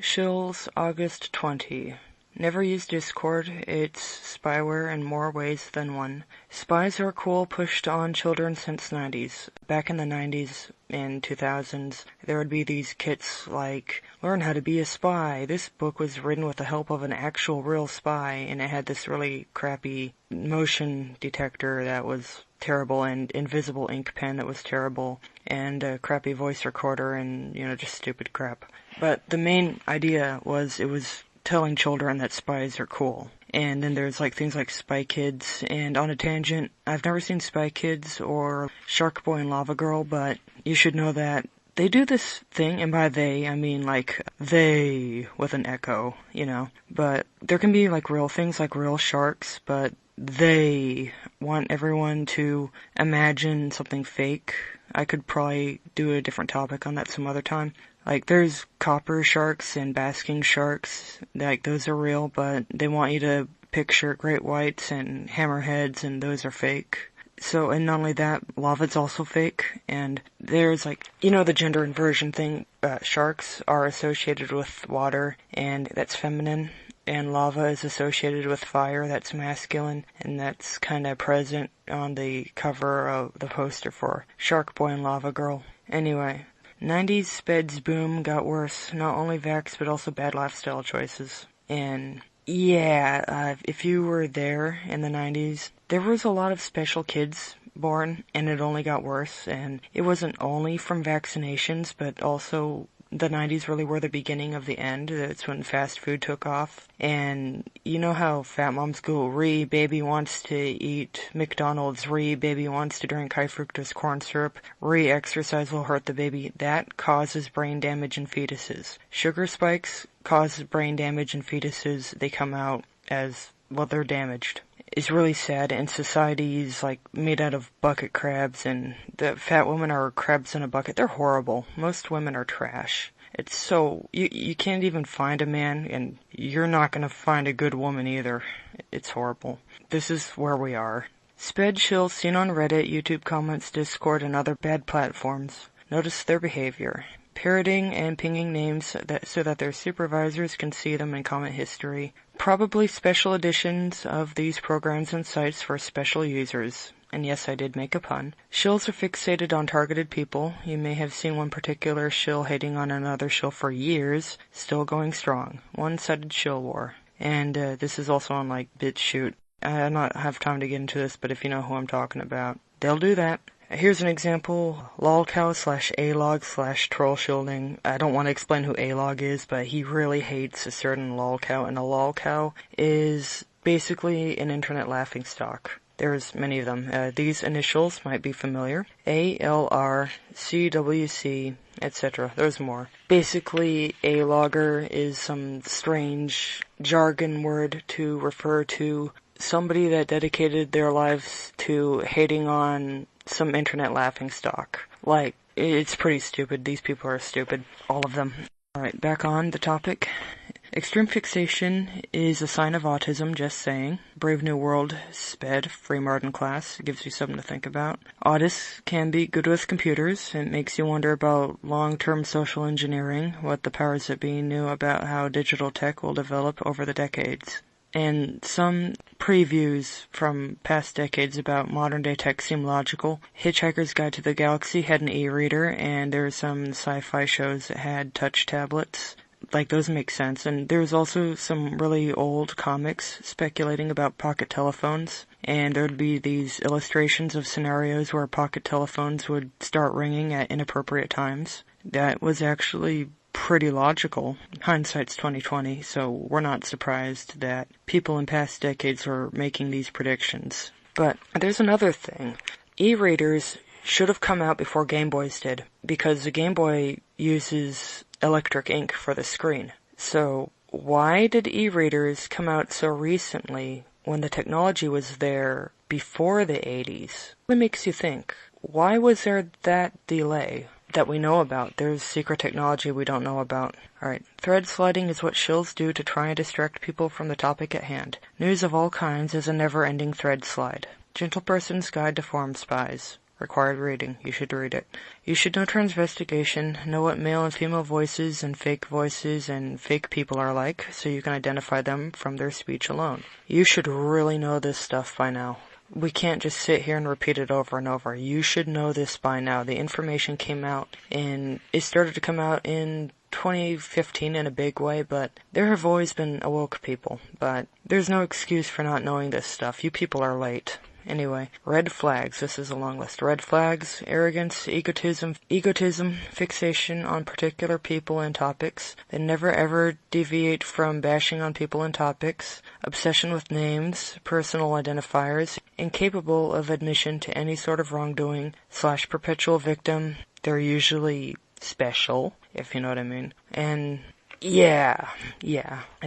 Shills, August 20. Never use Discord. It's spyware in more ways than one. Spies are cool, pushed on children since 90s. Back in the 90s and 2000s, there would be these kits like, Learn How to Be a Spy. This book was written with the help of an actual real spy, and it had this really crappy motion detector that was terrible, and invisible ink pen that was terrible, and a crappy voice recorder, and, just stupid crap. But the main idea was it was telling children that spies are cool. And then there's things like Spy Kids, and on a tangent, I've never seen Spy Kids or Shark Boy and Lava Girl, but you should know that they do this thing, and by they, I mean they with an echo, But there can be real things like real sharks, but they want everyone to imagine something fake. I could probably do a different topic on that some other time. There's copper sharks and basking sharks, those are real, but they want you to picture great whites and hammerheads, and those are fake. So, and not only that, lava's also fake, and there's the gender inversion thing. Sharks are associated with water, and that's feminine, and lava is associated with fire, that's masculine, and that's kinda present on the cover of the poster for Shark Boy and Lava Girl. Anyway, 90s speds boom got worse, not only vax but also bad lifestyle choices. And if you were there in the 90s, there was a lot of special kids born, and it only got worse, and it wasn't only from vaccinations, but also the 90s really were the beginning of the end. That's when fast food took off. And you know how fat moms go, baby wants to eat McDonald's, baby wants to drink high fructose corn syrup, exercise will hurt the baby. That causes brain damage in fetuses. Sugar spikes cause brain damage in fetuses. They come out as, they're damaged. It's really sad, and society's made out of bucket crabs, and the fat women are crabs in a bucket. They're horrible. Most women are trash. It's so, you can't even find a man, and you're not gonna find a good woman either. It's horrible. This is where we are. Sped shills seen on Reddit, YouTube comments, Discord, and other bad platforms. Notice their behavior. Parroting and pinging names so that their supervisors can see them in comment history. Probably special editions of these programs and sites for special users. And yes, I did make a pun. Shills are fixated on targeted people. You may have seen one particular shill hating on another shill for years, still going strong. One-sided shill war. And this is also on BitChute. I don't have time to get into this, but if you know who I'm talking about, they'll do that. Here's an example, lolcow/alog/troll shielding. I don't want to explain who alog is, but he really hates a certain lolcow, and a lolcow is basically an internet laughingstock. There's many of them. These initials might be familiar. ALR, CWC, etc. There's more. Basically, a logger is some strange jargon word to refer to somebody that dedicated their lives to hating on some internet laughingstock. It's pretty stupid. These people are stupid. All of them. Alright, back on the topic. Extreme fixation is a sign of autism, just saying. Brave New World, sped, free Martin class, gives you something to think about. Autists can be good with computers. It makes you wonder about long-term social engineering, what the powers that be knew about how digital tech will develop over the decades. And some previews from past decades about modern-day tech seem logical. Hitchhiker's Guide to the Galaxy had an e-reader, and there were some sci-fi shows that had touch tablets. Those make sense. And there's also some really old comics speculating about pocket telephones. And there'd be these illustrations of scenarios where pocket telephones would start ringing at inappropriate times. That was actually pretty logical. Hindsight's 2020, so we're not surprised that people in past decades were making these predictions. But there's another thing. E-readers should have come out before Game Boys did, because the Game Boy uses electric ink for the screen. So why did e-readers come out so recently when the technology was there before the 80s? It makes you think, why was there that delay? That we know about. There's secret technology we don't know about. Alright, thread sliding is what shills do to try and distract people from the topic at hand. News of all kinds is a never-ending thread slide. Gentle Person's Guide to Forum Spies. Required reading. You should read it. You should know transvestigation, know what male and female voices and fake people are like, so you can identify them from their speech alone. You should really know this stuff by now. We can't just sit here and repeat it over and over. You should know this by now. The information it started to come out in 2015 in a big way, but there have always been awoke people. But there's no excuse for not knowing this stuff. You people are late. Anyway, red flags. This is a long list. Red flags: arrogance, egotism, fixation on particular people and topics. They never ever deviate from bashing on people and topics. Obsession with names, personal identifiers. Incapable of admission to any sort of wrongdoing / perpetual victim. They're usually special, if you know what I mean. And yeah.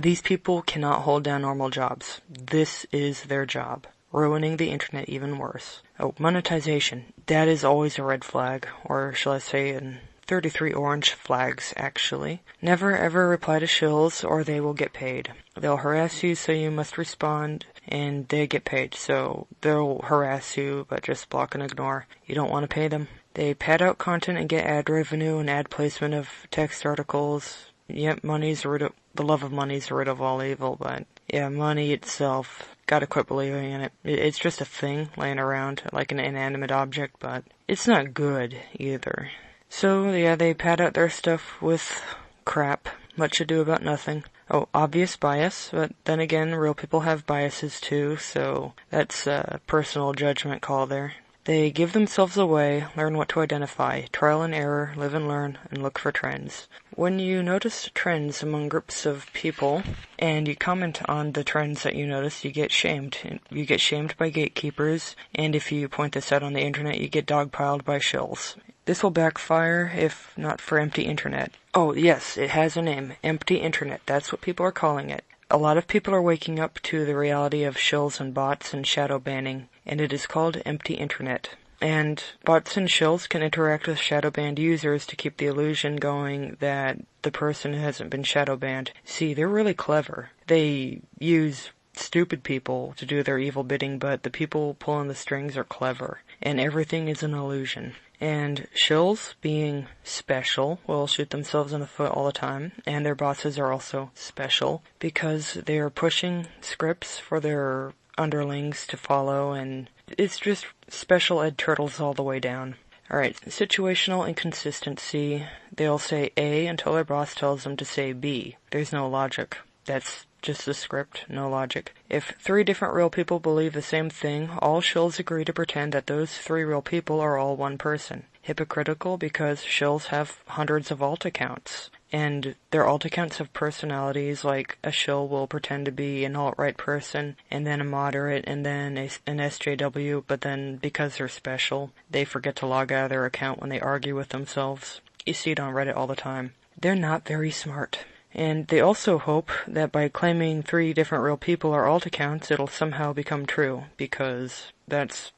These people cannot hold down normal jobs. This is their job. Ruining the internet even worse. Oh, monetization. That is always a red flag, or shall I say 33 orange flags, actually. Never ever reply to shills, or they will get paid. They'll harass you, so you must respond, and they get paid. So they'll harass you, but just block and ignore. You don't want to pay them. They pad out content and get ad revenue and ad placement of text articles. Yep, the love of money's the root of all evil, but yeah, money itself, gotta quit believing in it. It's just a thing laying around, like an inanimate object, but it's not good either. So yeah, they pad out their stuff with crap. Much ado about nothing. Oh, obvious bias, but then again, real people have biases too, so that's a personal judgment call there. They give themselves away, learn what to identify, trial and error, live and learn, and look for trends. When you notice trends among groups of people, and you comment on the trends that you notice, you get shamed. You get shamed by gatekeepers, and if you point this out on the internet, you get dogpiled by shills. This will backfire if not for empty internet. Oh yes, it has a name, empty internet. That's what people are calling it. A lot of people are waking up to the reality of shills and bots and shadow banning, and it is called empty internet. And bots and shills can interact with shadow banned users to keep the illusion going that the person hasn't been shadow banned. See, they're really clever. They use stupid people to do their evil bidding, but the people pulling the strings are clever, and everything is an illusion. And shills, being special, will shoot themselves in the foot all the time, and their bosses are also special because they are pushing scripts for their underlings to follow, and it's just special ed turtles all the way down. Alright, situational inconsistency. They'll say A until their boss tells them to say B. There's no logic. That's just the script, no logic. If 3 different real people believe the same thing, all shills agree to pretend that those 3 real people are all one person. Hypocritical because shills have hundreds of alt accounts. And their alt accounts have personalities, like a shill will pretend to be an alt-right person, and then a moderate, and then an SJW, but then because they're special, they forget to log out of their account when they argue with themselves. You see it on Reddit all the time. They're not very smart. And they also hope that by claiming 3 different real people are alt accounts, it'll somehow become true, because that's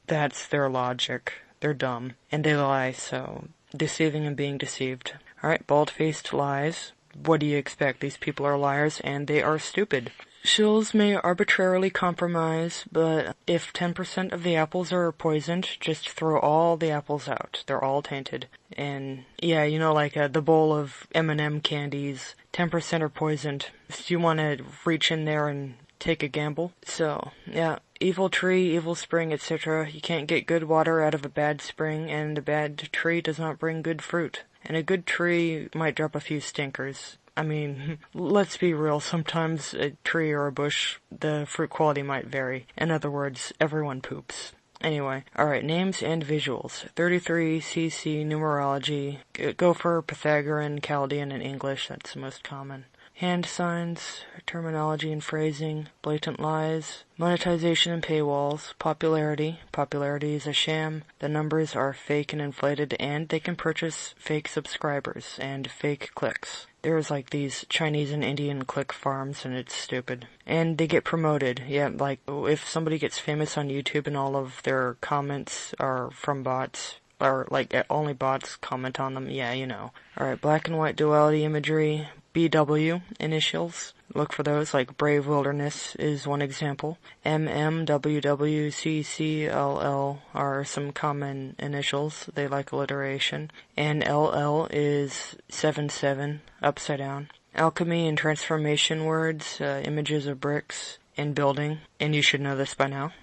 their logic. They're dumb. And they lie, so deceiving and being deceived. Alright, bald-faced lies. What do you expect? These people are liars, and they are stupid. Shills may arbitrarily compromise, but if 10% of the apples are poisoned, just throw all the apples out. They're all tainted. And yeah, you know, like the bowl of M&M candies, 10% are poisoned. Do you want to reach in there and take a gamble? So, yeah, evil tree, evil spring, etc. You can't get good water out of a bad spring, and a bad tree does not bring good fruit. And a good tree might drop a few stinkers. I mean, let's be real, sometimes a tree or a bush, the fruit quality might vary. In other words, everyone poops. Anyway, alright, names and visuals. 33 CC numerology. Go for Pythagorean, Chaldean, and English, that's the most common. Hand signs, terminology and phrasing, blatant lies, monetization and paywalls, popularity. Popularity is a sham. The numbers are fake and inflated, and they can purchase fake subscribers and fake clicks. There's like these Chinese and Indian click farms, and it's stupid. And they get promoted. Yeah, like if somebody gets famous on YouTube and all of their comments are from bots, or like only bots comment on them, yeah, you know. Alright, black and white duality imagery. BW initials. Look for those, like Brave Wilderness is one example. MMWWCCLL are some common initials. They like alliteration. And LL is 77, upside down. Alchemy and transformation words, images of bricks and building, and you should know this by now.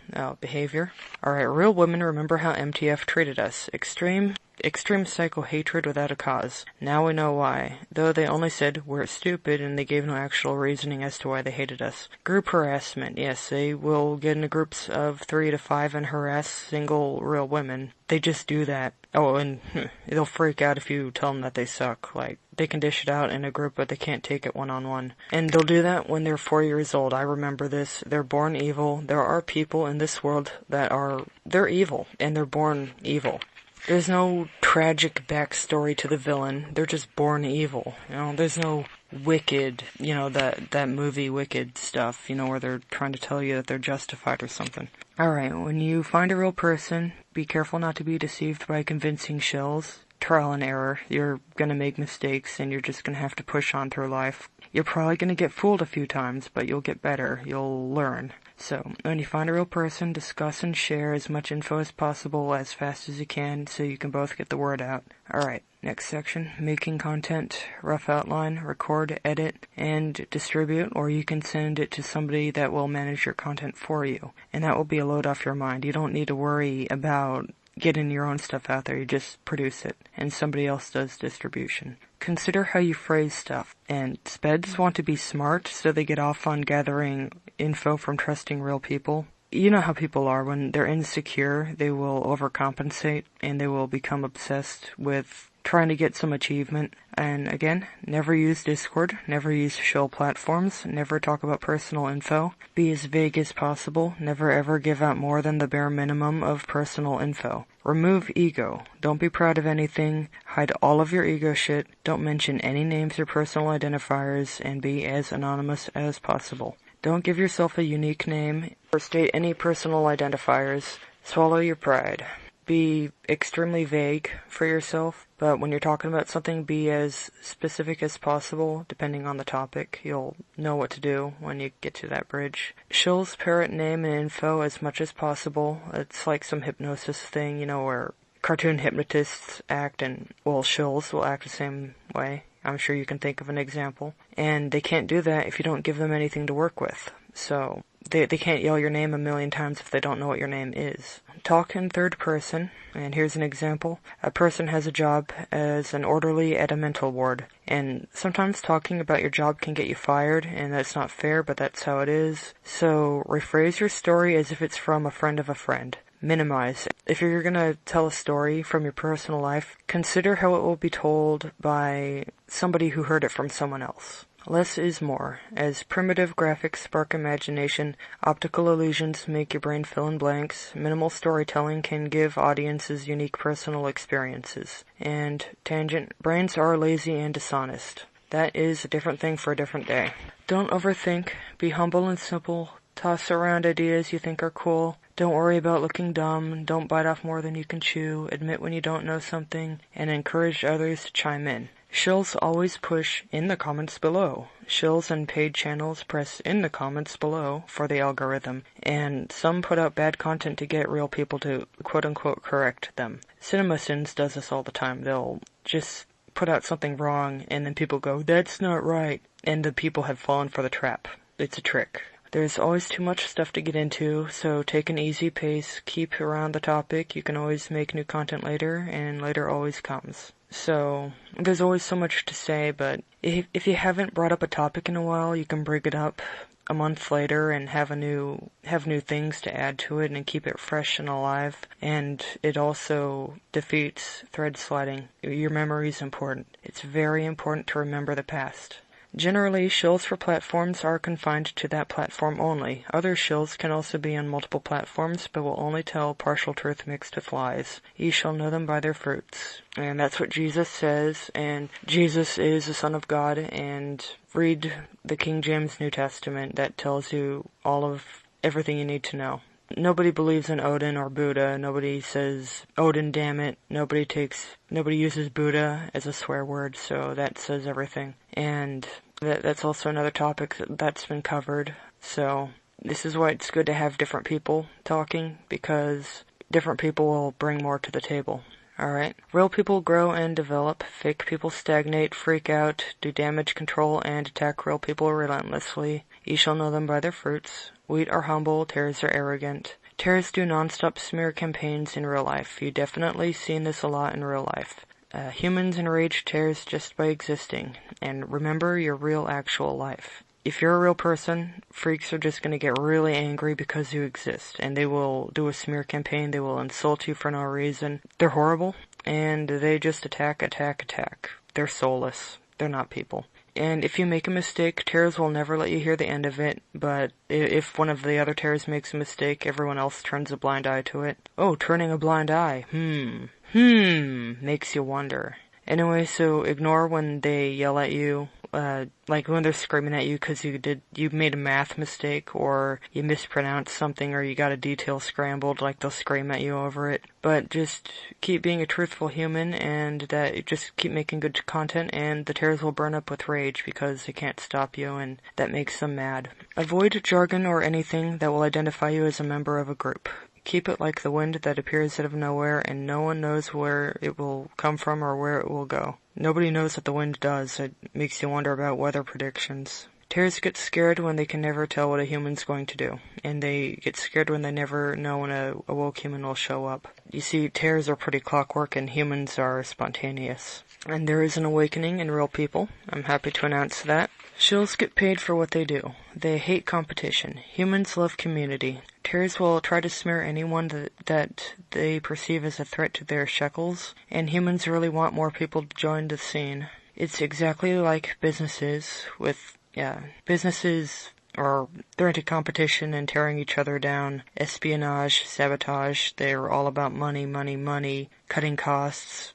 Behavior. Alright, real women remember how MTF treated us. Extreme psycho-hatred without a cause. Now we know why. Though they only said, we're stupid, and they gave no actual reasoning as to why they hated us. Group harassment. Yes, they will get into groups of 3 to 5 and harass single real women. They just do that. Oh, and they'll freak out if you tell them that they suck. Like, they can dish it out in a group, but they can't take it one-on-one. And they'll do that when they're 4 years old. I remember this. They're born evil. There are people in this world they're evil, and they're born evil. There's no tragic backstory to the villain. They're just born evil. There's no Wicked, that movie Wicked stuff, where they're trying to tell you that they're justified or something. Alright, when you find a real person, be careful not to be deceived by convincing shills. Trial and error. You're gonna make mistakes and you're just gonna have to push on through life. You're probably gonna get fooled a few times, but you'll get better. You'll learn. So, when you find a real person, discuss and share as much info as possible as fast as you can so you can both get the word out. Alright, next section. Making content, rough outline, record, edit, and distribute, or you can send it to somebody that will manage your content for you. And that will be a load off your mind. You don't need to worry about getting your own stuff out there. You just produce it, and somebody else does distribution. Consider how you phrase stuff. And speds want to be smart, so they get off on gathering info from trusting real people. You know how people are. When they're insecure, they will overcompensate, and they will become obsessed with trying to get some achievement. And again, never use Discord, never use shill platforms, never talk about personal info. Be as vague as possible, never ever give out more than the bare minimum of personal info. Remove ego. Don't be proud of anything, hide all of your ego shit, don't mention any names or personal identifiers, and be as anonymous as possible. Don't give yourself a unique name or state any personal identifiers. Swallow your pride. Be extremely vague for yourself, but when you're talking about something, be as specific as possible, depending on the topic. You'll know what to do when you get to that bridge. Shills parrot name and info as much as possible. It's like some hypnosis thing, where cartoon hypnotists act, and, shills will act the same way. I'm sure you can think of an example. And they can't do that if you don't give them anything to work with. So, they can't yell your name a million times if they don't know what your name is. Talk in third person, and here's an example. A person has a job as an orderly at a mental ward, and sometimes talking about your job can get you fired, and that's not fair, but that's how it is. So, rephrase your story as if it's from a friend of a friend. Minimize. If you're gonna tell a story from your personal life, consider how it will be told by somebody who heard it from someone else. Less is more. As primitive graphics spark imagination, optical illusions make your brain fill in blanks, minimal storytelling can give audiences unique personal experiences. And tangent, brains are lazy and dishonest. That is a different thing for a different day. Don't overthink, be humble and simple, toss around ideas you think are cool. Don't worry about looking dumb, don't bite off more than you can chew, admit when you don't know something, and encourage others to chime in. Shills always push in the comments below. Shills and paid channels press in the comments below for the algorithm, and some put out bad content to get real people to quote-unquote correct them. CinemaSins does this all the time. They'll just put out something wrong, and then people go, that's not right, and the people have fallen for the trap. It's a trick. There's always too much stuff to get into, so take an easy pace, keep around the topic. You can always make new content later, and later always comes. So, there's always so much to say, but if you haven't brought up a topic in a while, you can bring it up a month later and have new things to add to it and keep it fresh and alive. And it also defeats thread sliding. Your memory is important. It's very important to remember the past. Generally, shills for platforms are confined to that platform only. Other shills can also be on multiple platforms, but will only tell partial truth mixed with lies. Ye shall know them by their fruits. And that's what Jesus says, and Jesus is the Son of God, and read the King James New Testament. That tells you all of everything you need to know. Nobody believes in Odin or Buddha. Nobody says, Odin, damn it. Nobody uses Buddha as a swear word, so that says everything. And that's also another topic that's been covered. So this is why it's good to have different people talking, because different people will bring more to the table. Alright. Real people grow and develop. Fake people stagnate, freak out, do damage control, and attack real people relentlessly. You shall know them by their fruits. Wheat are humble, tares are arrogant. Tares do non-stop smear campaigns in real life. You definitely seen this a lot in real life. Humans enrage tares just by existing. And remember your real actual life. If you're a real person, freaks are just going to get really angry because you exist, and they will do a smear campaign, they will insult you for no reason. They're horrible, and they just attack. They're soulless. They're not people. And if you make a mistake, tares will never let you hear the end of it, but if one of the other tares makes a mistake, everyone else turns a blind eye to it. Oh, turning a blind eye. Makes you wonder. Anyway, so ignore when they yell at you, like when they're screaming at you because you made a math mistake, or you mispronounced something, or you got a detail scrambled, like they'll scream at you over it. But just keep being a truthful human, and just keep making good content, and the tares will burn up with rage because they can't stop you, and that makes them mad. Avoid jargon or anything that will identify you as a member of a group. Keep it like the wind that appears out of nowhere, and no one knows where it will come from or where it will go. Nobody knows what the wind does. It makes you wonder about weather predictions. Tares get scared when they can never tell what a human's going to do, and they get scared when they never know when a woke human will show up. You see, tares are pretty clockwork, and humans are spontaneous. And there is an awakening in real people. I'm happy to announce that. Shills get paid for what they do. They hate competition. Humans love community. Tares will try to smear anyone that they perceive as a threat to their shekels, and humans really want more people to join the scene. It's exactly like businesses they're into competition and tearing each other down, espionage, sabotage. They're all about money, cutting costs.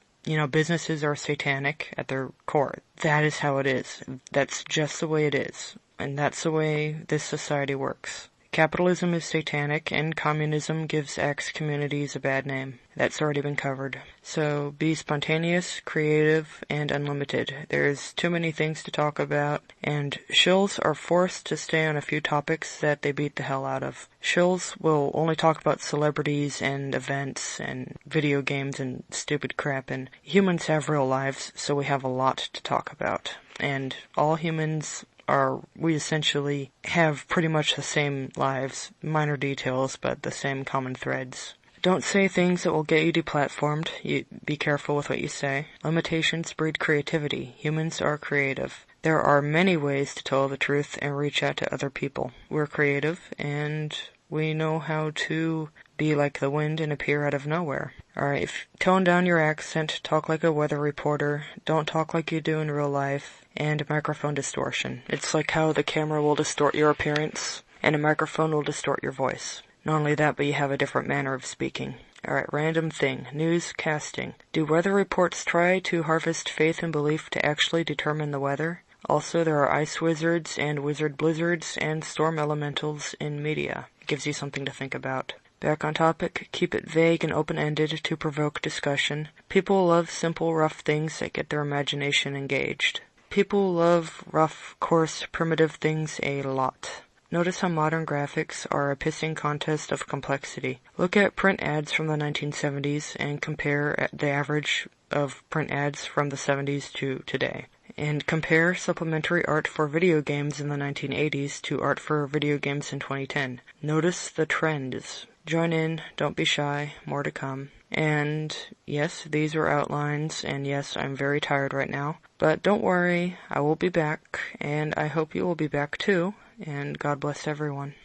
Businesses are satanic at their core. That is how it is. That's just the way it is. And that's the way this society works. Capitalism is satanic, and communism gives X communities a bad name. That's already been covered. So be spontaneous, creative, and unlimited. There's too many things to talk about, and shills are forced to stay on a few topics that they beat the hell out of. Shills will only talk about celebrities and events and video games and stupid crap, and humans have real lives, so we have a lot to talk about. And all humans we essentially have pretty much the same lives, minor details, but the same common threads. Don't say things that will get you deplatformed. Be careful with what you say. Limitations breed creativity. Humans are creative. There are many ways to tell the truth and reach out to other people. We're creative, and we know how to be like the wind and appear out of nowhere. Alright, tone down your accent, talk like a weather reporter, don't talk like you do in real life, and microphone distortion. It's like how the camera will distort your appearance, and a microphone will distort your voice. Not only that, but you have a different manner of speaking. Alright, random thing. Newscasting. Do weather reports try to harvest faith and belief to actually determine the weather? Also, there are ice wizards and wizard blizzards and storm elementals in media. It gives you something to think about. Back on topic, keep it vague and open-ended to provoke discussion. People love simple, rough things that get their imagination engaged. People love rough, coarse, primitive things a lot. Notice how modern graphics are a pissing contest of complexity. Look at print ads from the 1970s and compare the average of print ads from the 70s to today. And compare supplementary art for video games in the 1980s to art for video games in 2010. Notice the trends. Join in, don't be shy, more to come. And yes, these were outlines, and yes, I'm very tired right now. But don't worry, I will be back, and I hope you will be back too, and God bless everyone.